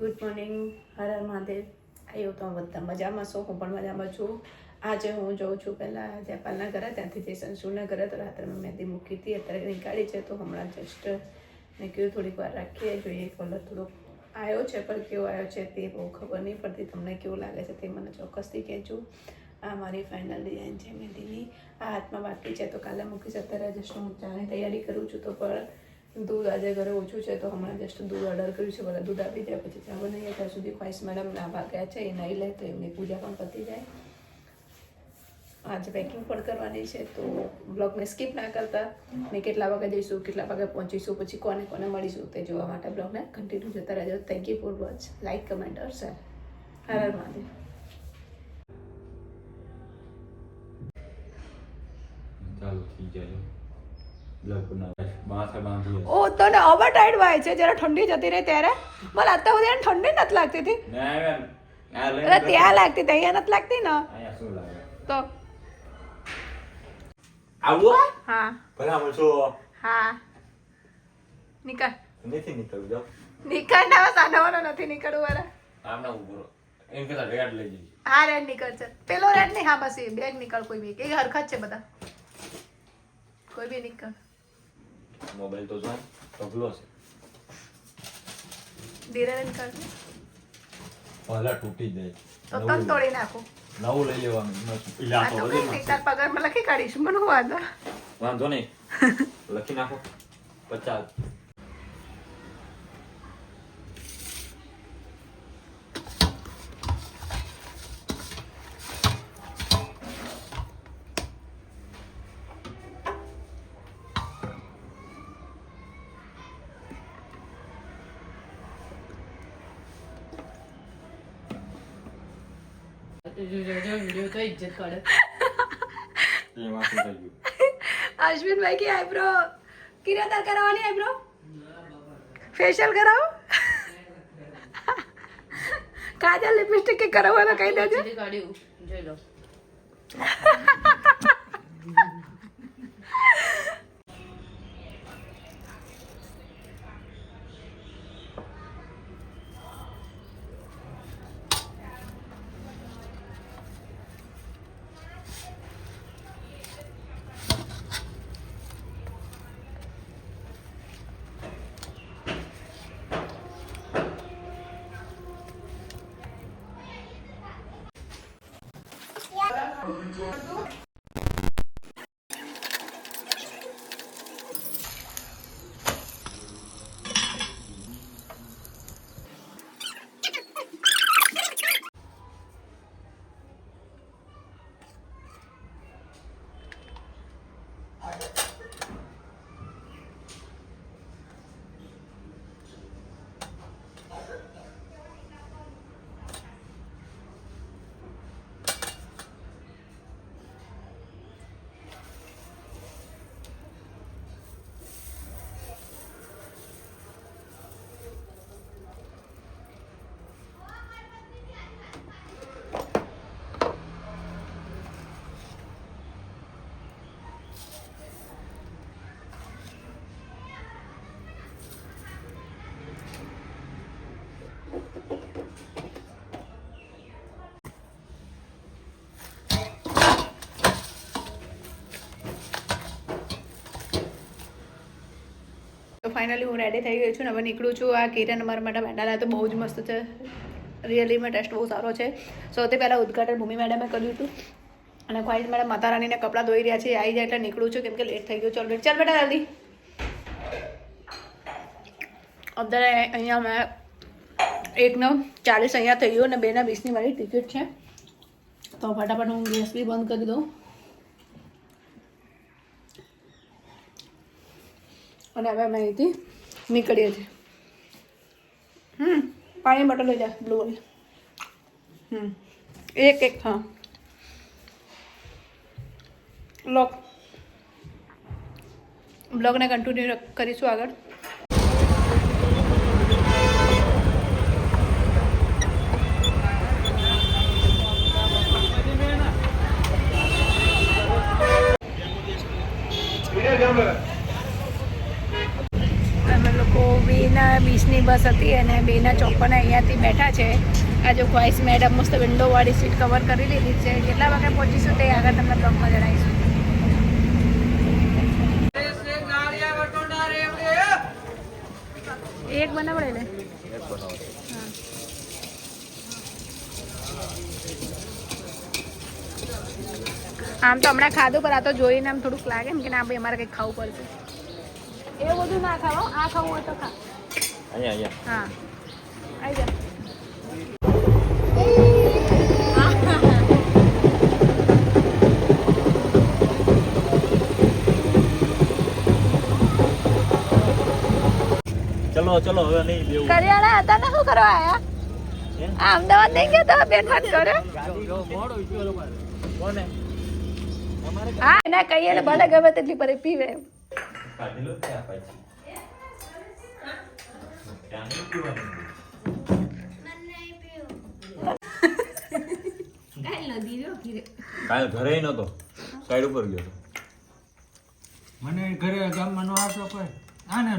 Good morning. Har Har Mahadev. આવ્યો તો બધા મજામાં છો, હું પણ મજામાં છું. આજે હું જાઉં છું પહેલાં જયપાલના ઘરે, ત્યાંથી જઈ સંશુના ઘરે. તો રાત્રે મેં મહેંદી મૂકી હતી, અત્યારે નીકાળી છે. તો હમણાં જસ્ટ મેં કીધું થોડીક વાર રાખીએ, જોઈએ કલર થોડોક આવ્યો છે, પણ કેવો આવ્યો છે તે બહુ ખબર નહીં પડતી. તમને કેવું લાગે છે તે મને ચોક્કસથી કહેજો. આ મારી ફાઇનલ ડિઝાઇન છે મહેંદીની. આ હાથમાં બાકી છે તો કાલે મૂકીશ. અત્યારે જસ્ટ હું ચાની તૈયારી કરું છું. તો પણ દૂધ આજે ઘરે ઓછું છે તો હમણાં જસ્ટ દૂધ ઓર્ડર કર્યું છે. બધા દૂધ આપી જાય પછી ચા બનાવીએ. ત્યાં સુધી ખ્વાઈશ મેડમ ના ભાગ્યા છે, એ નહીં લે તો એમની પૂજા પણ પતી જાય. આજે પેકિંગ પણ કરવાની છે તો બ્લોગને સ્કીપ ના કરતા. ને કેટલા વાગે જઈશું, કેટલા વાગે પહોંચીશું, પછી કોને કોને મળીશું તે જોવા માટે બ્લોગને કન્ટિન્યુ જોતા રહેજો. Thank you for watch. Like, comment or share. Har Har Mahadev. ચાલુ થઈ જાય ઓ તને હવે ટાઈડ વાય છે જરા ઠંડી જતી રહે ત્યારે. મને અત્યાર સુધી એને ઠંડી નથી લાગતી હતી. અરે ત્યાં લાગતી હતી, અહીંયા નથી લાગતી ને. તો આવો હા બરાબર છો. હા નીકળ. નથી નીકળવું જાવ. નીકળ ના સાનાવાનો નથી નીકળવું વાળા. આમ ના ઉભો એમ કે રેડ લઈ જઈ. હા રેડ નીકળ છે. પેલો રેડ નહીં, હા બસ એ બેગ નીકળ. કોઈ બી એ હરખત છે બધા. કોઈ બી નીકળ. મોબાઈલ તો જો ઢગલો છે. ધીરે નીકળ. પહેલા તૂટી જાય તો તન તોડી નાખું. નવું લઈ લેવાનું. આ તો કઈ નહીં, તાર પગારમાં લખી કાઢીશું. મને હું વાંધો નહીં, લખી નાખો 50. અશ્વિનભાઈ की आईब्रो किरादार करावानी आईब्रो फेशियल कराओ. काजल लिपस्टिक के करावવાનો કહી દેજો. જોઈ લો. તો ફાઇનલી હું રેડી થઈ ગઈ છું ને હવે નીકળું છું. આ કિરણ અમારા માટે બેંડા તો બહુ જ મસ્ત છે. રિયલીમાં ટેસ્ટ બહુ સારો છે. સૌથી પહેલાં ઉદઘાટન ભૂમિ મેડમે કર્યું હતું અને ખ્વાઈશ મેડમ માતા રાનીને કપડાં ધોઈ રહ્યા છે. આવી જાય એટલે નીકળું છું કેમ કે લેટ થઈ ગયું. ચાલ બેટા જલ્દી. અત્યારે અહીંયા મેં 1:40 અહીંયા થઈ ગયું અને 2:20 મારી ટિકિટ છે. તો ફટાફટ હું ગેસ બી બંધ કરી દઉં અને હવે અમે અહીંથી નીકળીએ છીએ. પાણી બોટલ લઈ જા બ્લુ વાળી. એક હા બ્લોગને કન્ટિન્યુ કરીશું આગળ. અમે લોકો 2:20 બસ હતી અને બેના ચોપન અહીંયાથી બેઠા છે. આજે વોઇસ મેડમ મસ્ત વિન્ડોવાળી સીટ કવર કરી લીધી છે. કેટલા વાગે પહોંચીશું તે આગળ તમને બ્લોગમાં જણાવીશું. એક બનાવડે ને આમ તો હમણાં ખાધું પર આ તો જોઈને આમ થોડુંક લાગે ને કે ના ભાઈ અમારે કંઈક ખાવું પડશે. એવું બધું ના ખાવા, આ ખાવું હોય તો ખા. અહીંયા હા આવી જા. ચલો હવે નહીં બેવું. કરિયાણા હતા ને શું કરવા આયા? આ અમદાવાદ નહીં ગયા તો બેન વાત કરે. કોને હા ના કહીએ ને ભલે ગમે તેટલી પર પીવે એમ. કાઢી લો ત્યાં પછી ત્યાં નહીં પીવાનું. કાલ ઘરે નતો, સાઈડ ઉપર ગયો હતો. મને ઘરે ગામમાં નો આવતો કોઈ આને